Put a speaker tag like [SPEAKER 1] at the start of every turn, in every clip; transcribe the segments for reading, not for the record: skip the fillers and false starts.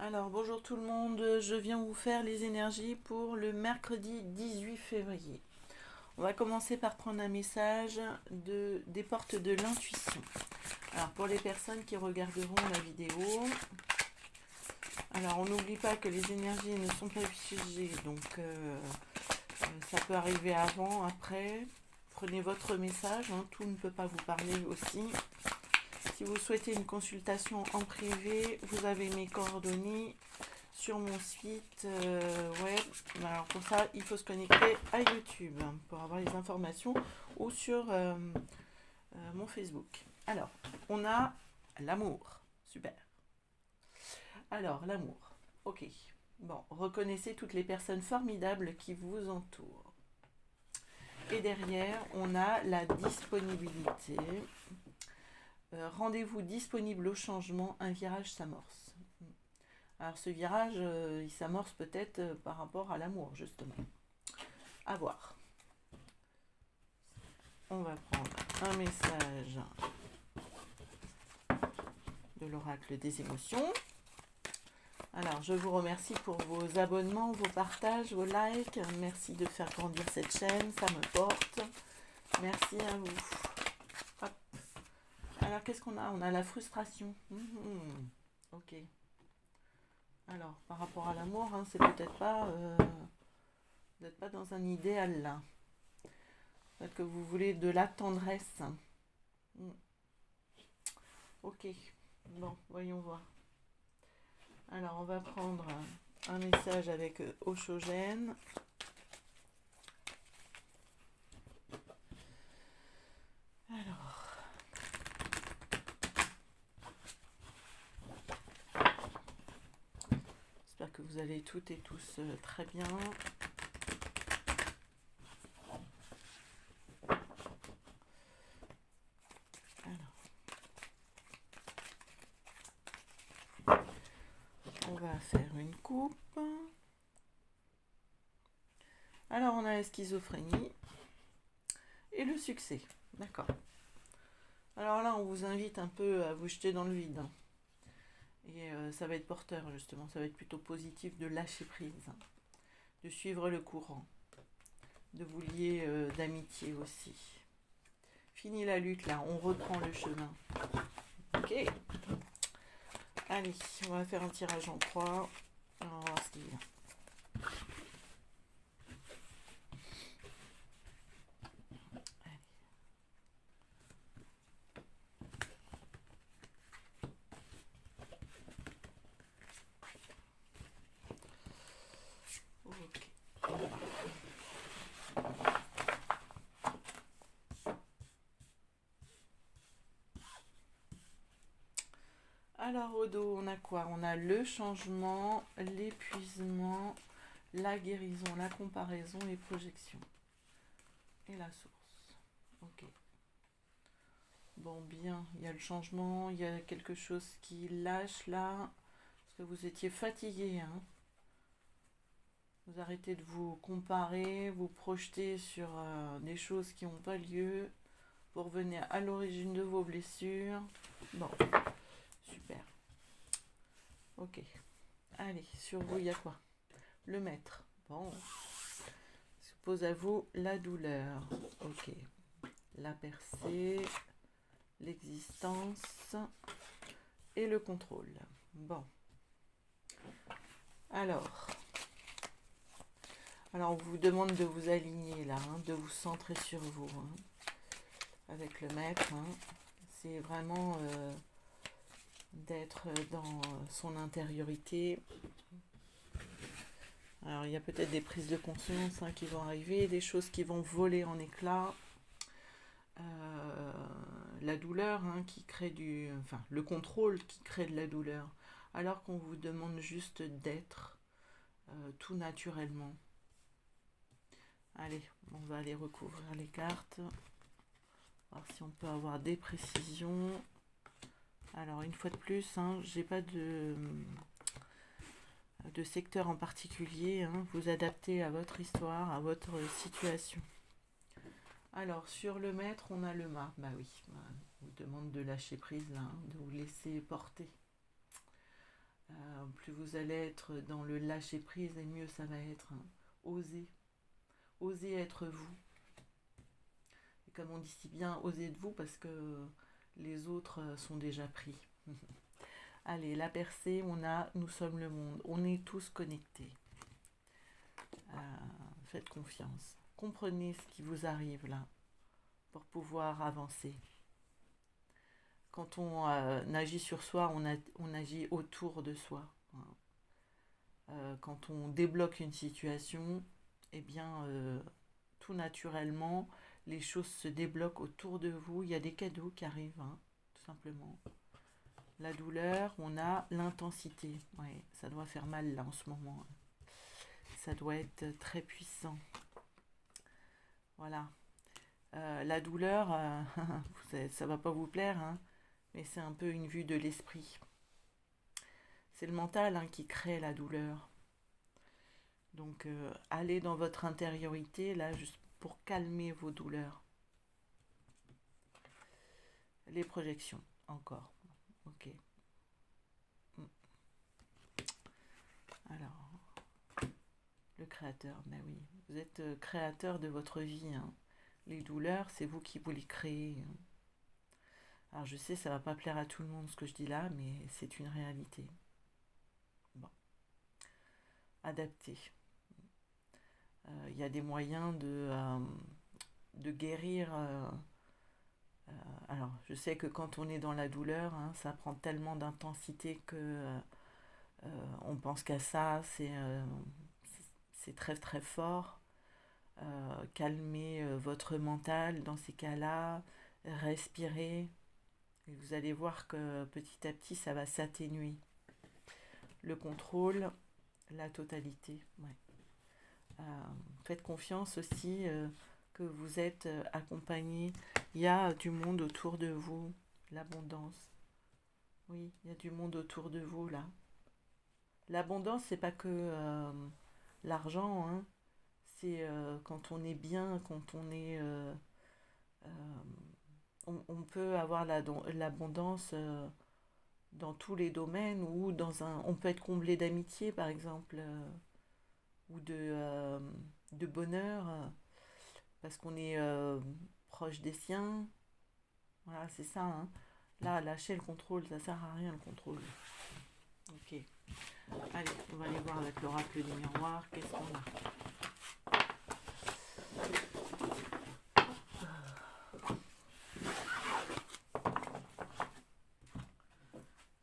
[SPEAKER 1] Alors, bonjour tout le monde, je viens vous faire les énergies pour le mercredi 18 février. On va commencer par prendre un message des portes de l'intuition. Alors, pour les personnes qui regarderont la vidéo, alors on n'oublie pas que les énergies ne sont pas figées, donc ça peut arriver avant, après. Prenez votre message, tout ne peut pas vous parler aussi. Si vous souhaitez une consultation en privé, vous avez mes coordonnées sur mon site web. Alors pour ça, il faut se connecter à YouTube pour avoir les informations ou sur mon Facebook. Alors, on a l'amour. Super. Alors, l'amour. Ok. Bon, reconnaissez toutes les personnes formidables qui vous entourent. Et derrière, on a la disponibilité. Rendez-vous disponible au changement, un virage s'amorce. Alors ce virage, il s'amorce peut-être par rapport à l'amour, justement. À voir. On va prendre un message de l'oracle des émotions. Alors, je vous remercie pour vos abonnements, vos partages, vos likes. Merci de faire grandir cette chaîne, ça me porte. Merci à vous. Hop. Alors, qu'est-ce qu'on a? On a la frustration. Ok. Alors, par rapport à l'amour, c'est peut-être pas... vous n'êtes pas dans un idéal là. Peut-être que vous voulez de la tendresse. Ok. Bon, voyons voir. Alors, on va prendre un message avec Oshogène. Alors. J'espère que vous allez toutes et tous très bien. Alors. On va faire une coupe. Alors, on a la schizophrénie et le succès. D'accord. Alors là, on vous invite un peu à vous jeter dans le vide. Et ça va être porteur, justement. Ça va être plutôt positif de lâcher prise, de suivre le courant, de vous lier d'amitié aussi. Fini la lutte, là. On reprend le chemin. Ok. Allez, on va faire un tirage en 3. On va voir ce qu'il y a. Alors au dos, on a quoi? On a le changement, l'épuisement, la guérison, la comparaison, les projections. Et la source. Ok. Bon, bien, il y a le changement, il y a quelque chose qui lâche là, parce que vous étiez fatigué. Vous arrêtez de vous comparer, vous projeter sur des choses qui n'ont pas lieu pour venir à l'origine de vos blessures. Bon, super. Ok. Allez, sur vous, il y a quoi? Le maître. Bon. Se pose à vous la douleur. Ok. La percée, l'existence et le contrôle. Bon. Alors on vous demande de vous aligner là, de vous centrer sur vous. Avec le maître. C'est vraiment d'être dans son intériorité. Alors il y a peut-être des prises de conscience qui vont arriver, des choses qui vont voler en éclats. La douleur qui crée le contrôle qui crée de la douleur, alors qu'on vous demande juste d'être tout naturellement. Allez, on va aller recouvrir les cartes, voir si on peut avoir des précisions. Alors une fois de plus, j'ai pas de secteur en particulier, vous adaptez à votre histoire, à votre situation. Alors sur le maître, on a le mât. Bah oui, on vous demande de lâcher prise là, de vous laisser porter. plus vous allez être dans le lâcher-prise, et mieux ça va être. Hein. Osez. Osez être vous. Et comme on dit si bien, osez de vous parce que les autres sont déjà pris. Allez, la percée, nous sommes le monde. On est tous connectés. Faites confiance. Comprenez ce qui vous arrive là pour pouvoir avancer. Quand on agit sur soi, on agit autour de soi. Quand on débloque une situation, eh bien, tout naturellement, les choses se débloquent autour de vous. Il y a des cadeaux qui arrivent, hein, tout simplement. La douleur, on a l'intensité. Ouais, ça doit faire mal là en ce moment. Ça doit être très puissant. Voilà. La douleur, ça va pas vous plaire, hein, mais c'est un peu une vue de l'esprit. C'est le mental hein, qui crée la douleur. Donc, allez dans votre intériorité, là, juste pour calmer vos douleurs. Les projections, encore. Ok. Alors, le créateur, ben oui. Vous êtes créateur de votre vie. Hein. Les douleurs, c'est vous qui vous les créez. Alors, je sais, ça va pas plaire à tout le monde ce que je dis là, mais c'est une réalité. Bon. Adapter. Il y a des moyens de guérir. Alors, je sais que quand on est dans la douleur, hein, ça prend tellement d'intensité que on pense qu'à ça, c'est très très fort. Calmez votre mental dans ces cas-là, respirez, et vous allez voir que petit à petit, ça va s'atténuer. Le contrôle, la totalité. Ouais. Faites confiance aussi que vous êtes accompagné. Il y a du monde autour de vous, l'abondance. Oui, il y a du monde autour de vous là. L'abondance, c'est pas que l'argent, hein. C'est quand on est bien, quand on est... on peut avoir l'abondance dans tous les domaines ou on peut être comblé d'amitié par exemple ou de bonheur parce qu'on est proche des siens. Voilà, c'est ça. Hein. Là, lâcher le contrôle, ça sert à rien le contrôle. Ok. Allez, on va aller voir avec l'oracle des miroirs. Qu'est-ce qu'on a?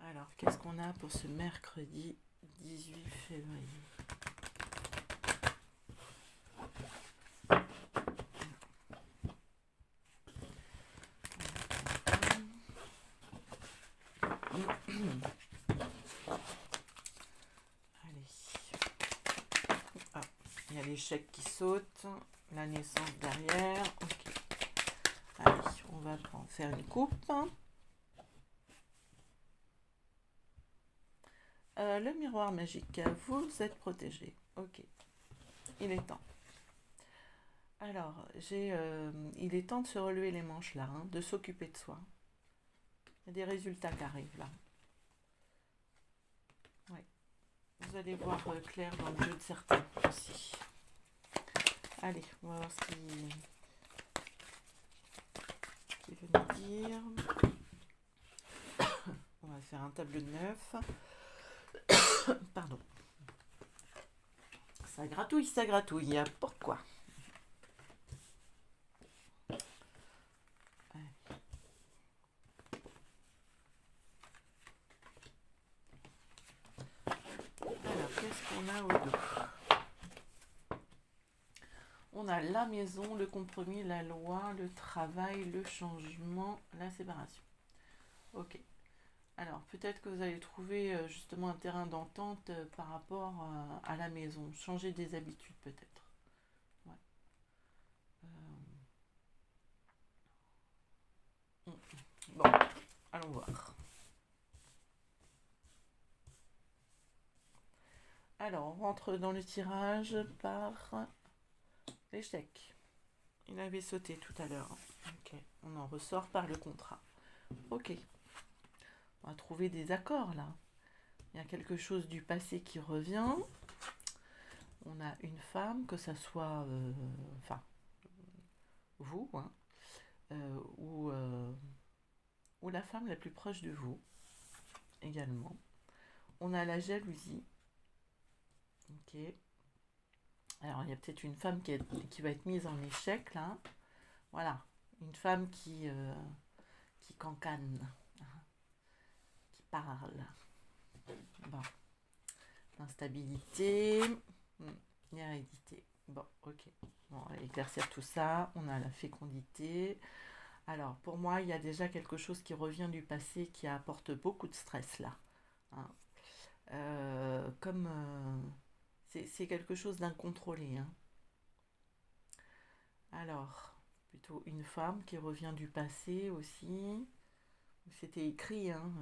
[SPEAKER 1] Alors, qu'est-ce qu'on a pour ce mercredi 18 février? L'échec qui saute, la naissance derrière. Ok. Allez, on va faire une coupe. Le miroir magique, vous êtes protégé. Ok. Il est temps. Alors, il est temps de se relever les manches là, hein, de s'occuper de soi. Il y a des résultats qui arrivent là. Ouais. Vous allez voir clair dans le jeu de certains aussi. Allez, on va voir ce qu'il veut nous dire. On va faire un tableau de 9. Pardon. Ça gratouille. Pourquoi? Alors, qu'est-ce qu'on a au dos? On a la maison, le compromis, la loi, le travail, le changement, la séparation. Ok. Alors, peut-être que vous allez trouver justement un terrain d'entente par rapport à la maison. Changer des habitudes, peut-être. Ouais. Bon, allons voir. Alors, on rentre dans le tirage par l'échec. Il avait sauté tout à l'heure. Ok, on en ressort par le contrat. Ok. On va trouver des accords là. Il y a quelque chose du passé qui revient. On a une femme, que ça soit, enfin, vous, hein, ou la femme la plus proche de vous, également. On a la jalousie. Ok. Alors, il y a peut-être une femme qui va être mise en échec, là. Voilà. Une femme qui cancane, hein, qui parle. Bon. Instabilité. Hérédité. Bon, ok. Bon, on va éclaircir tout ça. On a la fécondité. Alors, pour moi, il y a déjà quelque chose qui revient du passé qui apporte beaucoup de stress, là. Hein. Comme c'est quelque chose d'incontrôlé. Hein. Alors, plutôt une femme qui revient du passé aussi. C'était écrit, hein.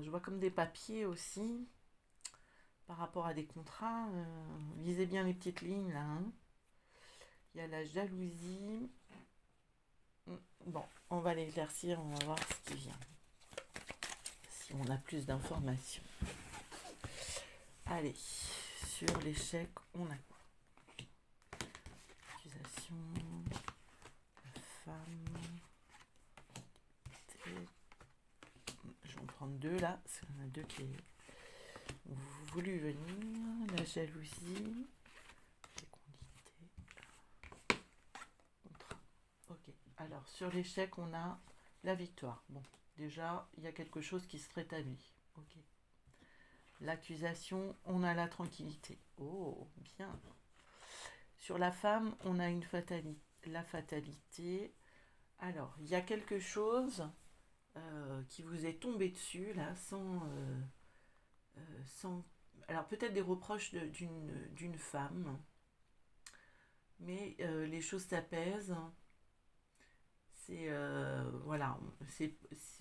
[SPEAKER 1] Je vois comme des papiers aussi par rapport à des contrats. Lisez bien les petites lignes là. Hein. Il y a la jalousie. Bon, on va l'éclaircir, on va voir ce qui vient. Si on a plus d'informations. Allez, sur l'échec, on a quoi? Accusation, femme. Je vais en prendre deux là, parce qu'il y en a deux qui ont voulu venir. La jalousie, fécondité, contrat. Ok, alors sur l'échec, on a la victoire. Bon, déjà, il y a quelque chose qui se rétablit. Ok. L'accusation, on a la tranquillité. Oh, bien. Sur la femme, on a la fatalité. Alors, il y a quelque chose qui vous est tombé dessus, là, sans... Alors, peut-être des reproches d'une femme, mais les choses s'apaisent. Voilà,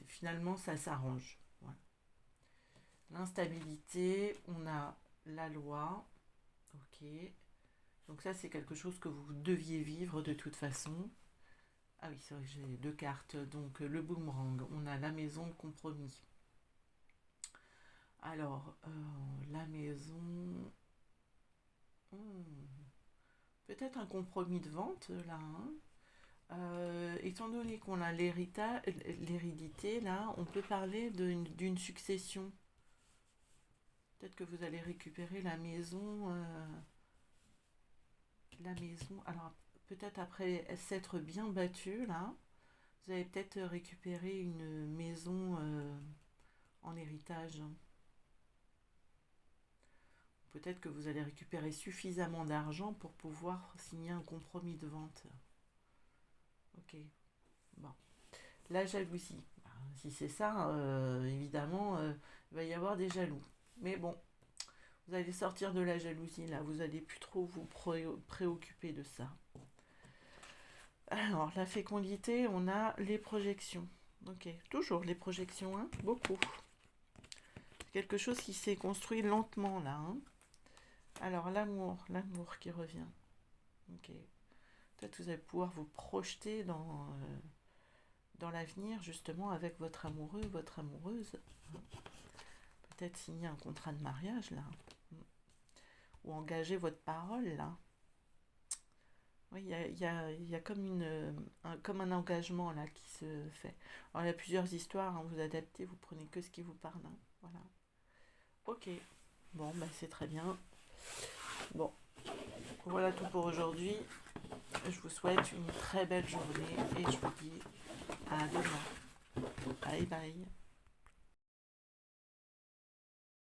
[SPEAKER 1] finalement, ça s'arrange. Voilà. L'instabilité, on a la loi. Ok. Donc ça, c'est quelque chose que vous deviez vivre de toute façon. Ah oui, c'est vrai que j'ai deux cartes. Donc le boomerang, on a la maison, le compromis. Alors, la maison... peut-être un compromis de vente, là. Hein. Étant donné qu'on a l'hérédité, là, on peut parler d'une succession. Peut-être que vous allez récupérer la maison... alors peut-être après s'être bien battu, là, vous allez peut-être récupérer une maison en héritage. Peut-être que vous allez récupérer suffisamment d'argent pour pouvoir signer un compromis de vente. Ok, bon. La jalousie. Si c'est ça, évidemment, il va y avoir des jaloux. Mais bon, vous allez sortir de la jalousie, là. Vous n'allez plus trop vous préoccuper de ça. Alors, la fécondité, on a les projections. Ok, toujours les projections, hein, beaucoup. C'est quelque chose qui s'est construit lentement, là. Hein. Alors, l'amour qui revient. Ok. Peut-être que vous allez pouvoir vous projeter dans l'avenir, justement, avec votre amoureux, votre amoureuse. Peut-être signer un contrat de mariage, là. Ou engager votre parole, là. Oui, il y a comme un engagement, là, qui se fait. Alors, il y a plusieurs histoires, hein, vous adaptez, vous prenez que ce qui vous parle. Hein. Voilà. Ok. Bon, bah, c'est très bien. Bon. Voilà tout pour aujourd'hui. Je vous souhaite une très belle journée et je vous dis à demain. Bye bye.